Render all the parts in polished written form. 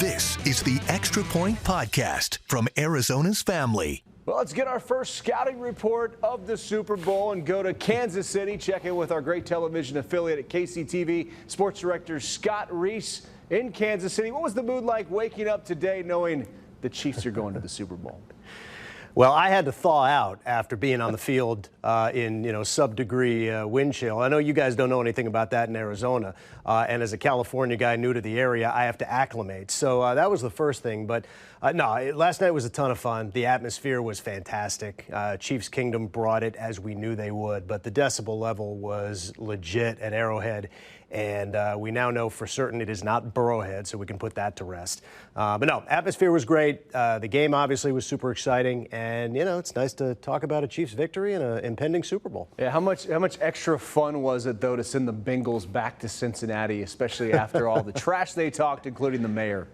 This is the Extra Point Podcast from Arizona's Family. Well, let's get our first scouting report of the Super Bowl and go to Kansas City, check in with our great television affiliate at KCTV, Sports Director Scott Reiss in Kansas City. What was the mood like waking up today knowing the Chiefs are going to the Super Bowl? Well, I had to thaw out after being on the field in sub-degree wind chill. I know you guys don't know anything about that in Arizona, and as a California guy new to the area, I have to acclimate. So that was the first thing. But no, last night was a ton of fun. The atmosphere was fantastic. Chiefs Kingdom brought it as we knew they would, but the decibel level was legit at Arrowhead. And we now know for certain it is not Burrowhead, so we can put that to rest. But no, atmosphere was great. The game obviously was super exciting, and it's nice to talk about a Chiefs victory and an impending Super Bowl. Yeah, how much extra fun was it though to send the Bengals back to Cincinnati, especially after all the trash they talked, including the mayor?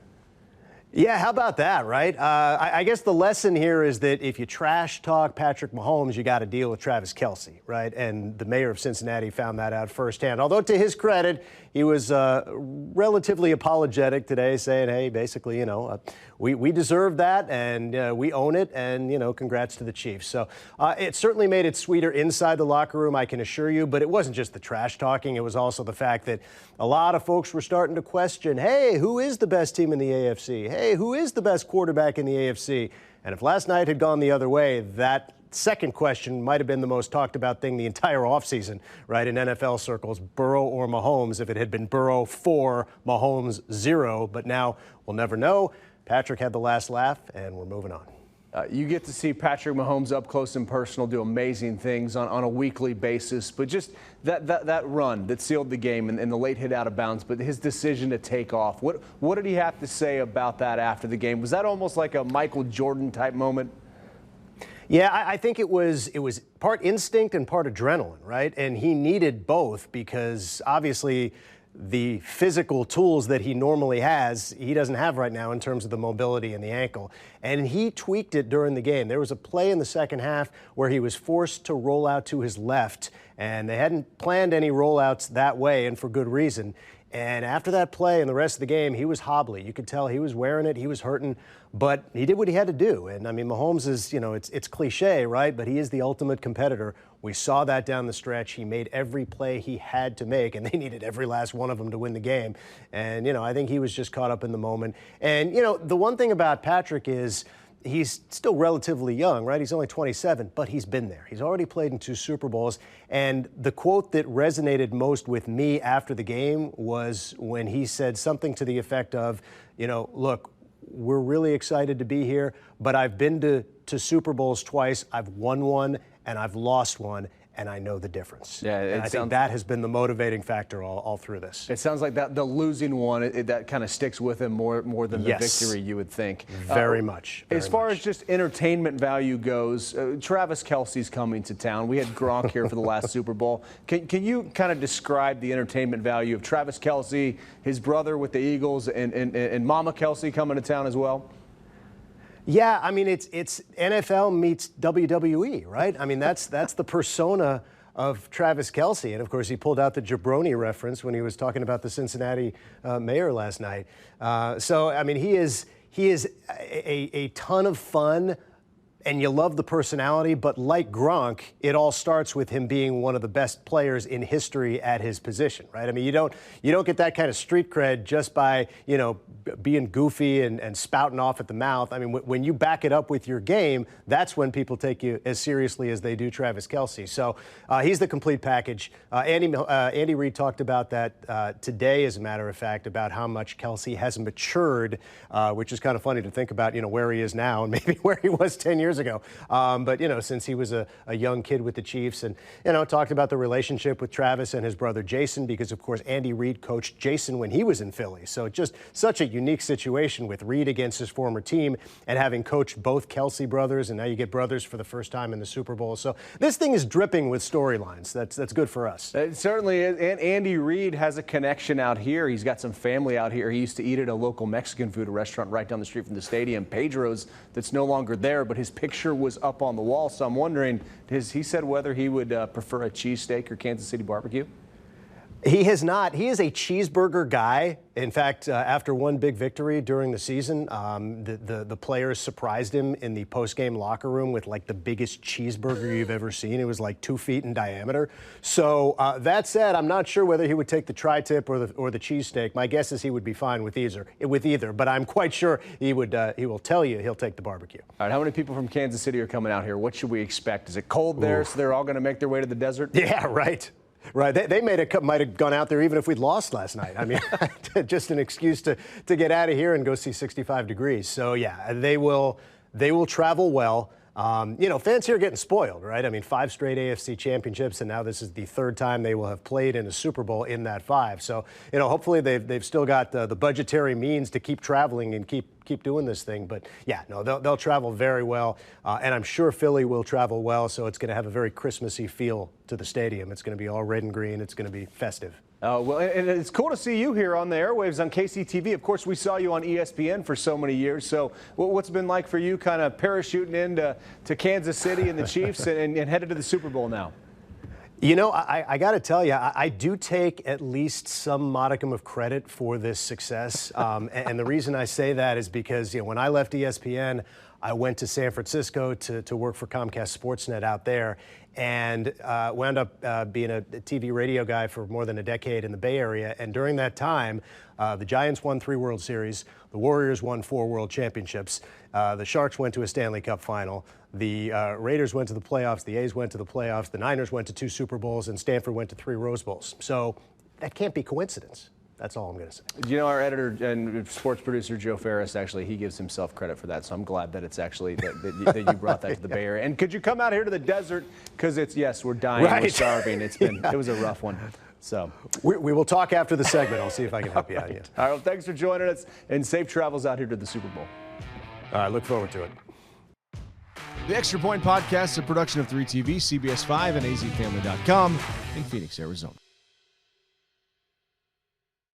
Yeah, how about that, right? I guess the lesson here is that if you trash talk Patrick Mahomes, you got to deal with Travis Kelce, right? And the mayor of Cincinnati found that out firsthand. Although to his credit, he was relatively apologetic today, saying, hey, basically, we deserve that and we own it, and, congrats to the Chiefs. So it certainly made it sweeter inside the locker room, I can assure you, but it wasn't just the trash talking. It was also the fact that a lot of folks were starting to question, hey, who is the best team in the AFC? Hey, who is the best quarterback in the AFC? And if last night had gone the other way, that second question might have been the most talked about thing the entire offseason, right, in NFL circles, Burrow or Mahomes, if it had been Burrow 4, Mahomes 0. But now we'll never know. Patrick had the last laugh, and we're moving on. You get to see Patrick Mahomes up close and personal do amazing things on a weekly basis. But just that run that sealed the game and the late hit out of bounds, but his decision to take off, what did he have to say about that after the game? Was that almost like a Michael Jordan type moment? Yeah, I think it was part instinct and part adrenaline, right? And he needed both because obviously the physical tools that he normally has, he doesn't have right now in terms of the mobility and the ankle. And he tweaked it during the game. There was a play in the second half where he was forced to roll out to his left, and they hadn't planned any rollouts that way, and for good reason. And after that play and the rest of the game, he was hobbly. You could tell he was wearing it, he was hurting, but he did what he had to do. And I mean, Mahomes is, it's cliche, right? But he is the ultimate competitor. We saw that down the stretch. He made every play he had to make, and they needed every last one of them to win the game. And, I think he was just caught up in the moment. And, the one thing about Patrick is, he's still relatively young, right? He's only 27, but he's been there. He's already played in 2 Super Bowls. And the quote that resonated most with me after the game was when he said something to the effect of, look, we're really excited to be here, but I've been to Super Bowls twice. I've won one and I've lost one, and I know the difference. Yeah, and I think that has been the motivating factor all through this. It sounds like that the losing one, that kind of sticks with him more than the victory, you would think. Very much. As far as just entertainment value goes, Travis Kelce's coming to town. We had Gronk here for the last Super Bowl. Can you kind of describe the entertainment value of Travis Kelce, his brother with the Eagles, and Mama Kelce coming to town as well? Yeah, I mean, it's NFL meets WWE, right? I mean, that's the persona of Travis Kelce. And, of course, he pulled out the jabroni reference when he was talking about the Cincinnati mayor last night. So, I mean, he is a ton of fun, and you love the personality. But like Gronk, it all starts with him being one of the best players in history at his position, right? I mean, you don't get that kind of street cred just by, being goofy and spouting off at the mouth. I mean, when you back it up with your game, that's when people take you as seriously as they do Travis Kelce. So he's the complete package. Andy Reid talked about that today, as a matter of fact, about how much Kelce has matured, which is kind of funny to think about, where he is now and maybe where he was 10 years ago. But, since he was a young kid with the Chiefs, and, talked about the relationship with Travis and his brother Jason, because, of course, Andy Reid coached Jason when he was in Philly. So just such a unique situation with Reid against his former team and having coached both Kelce brothers, and now you get brothers for the first time in the Super Bowl. So this thing is dripping with storylines. That's good for us. It certainly is. And Andy Reid has a connection out here. He's got some family out here. He used to eat at a local Mexican food restaurant right down the street from the stadium, Pedro's, that's no longer there, but his picture was up on the wall. So I'm wondering, has he said whether he would prefer a cheesesteak or Kansas City barbecue? He has not. He is a cheeseburger guy. In fact, after one big victory during the season, the players surprised him in the post-game locker room with like the biggest cheeseburger you've ever seen. It was like 2 feet in diameter. So that said, I'm not sure whether he would take the tri-tip or the cheesesteak. My guess is he would be fine with either. But I'm quite sure he will tell you he'll take the barbecue. All right, how many people from Kansas City are coming out here? What should we expect? Is it cold there, so they're all going to make their way to the desert? Yeah, right. Right. They might have gone out there even if we'd lost last night. I mean, just an excuse to get out of here and go see 65 degrees. So, yeah, they will travel well. Fans here are getting spoiled, right? I mean, 5 straight AFC championships, and now this is the 3rd time they will have played in a Super Bowl in that 5. So, hopefully they've still got the budgetary means to keep traveling and keep doing this thing. But, yeah, no, they'll travel very well. And I'm sure Philly will travel well, so it's going to have a very Christmassy feel to the stadium. It's going to be all red and green. It's going to be festive. Well, and it's cool to see you here on the airwaves on KCTV. Of course, we saw you on ESPN for so many years. So what's it been like for you kind of parachuting into Kansas City and the Chiefs and headed to the Super Bowl now? I got to tell you, I do take at least some modicum of credit for this success. And the reason I say that is because, when I left ESPN, I went to San Francisco to work for Comcast Sportsnet out there and wound up being a TV radio guy for more than a decade in the Bay Area. And during that time, the Giants won 3 World Series. The Warriors won 4 World Championships. The Sharks went to a Stanley Cup final. The Raiders went to the playoffs. The A's went to the playoffs. The Niners went to 2 Super Bowls. And Stanford went to 3 Rose Bowls. So that can't be coincidence. That's all I'm going to say. Our editor and sports producer, Joe Ferris, actually, he gives himself credit for that. So I'm glad that it's actually that you brought that to the Bay Area. And could you come out here to the desert? Because we're dying, we're starving. It was a rough one. So we will talk after the segment. I'll see if I can help you out. All right, well, thanks for joining us, and safe travels out here to the Super Bowl. All right, look forward to it. The Extra Point Podcast is a production of 3TV, CBS 5, and azfamily.com in Phoenix, Arizona.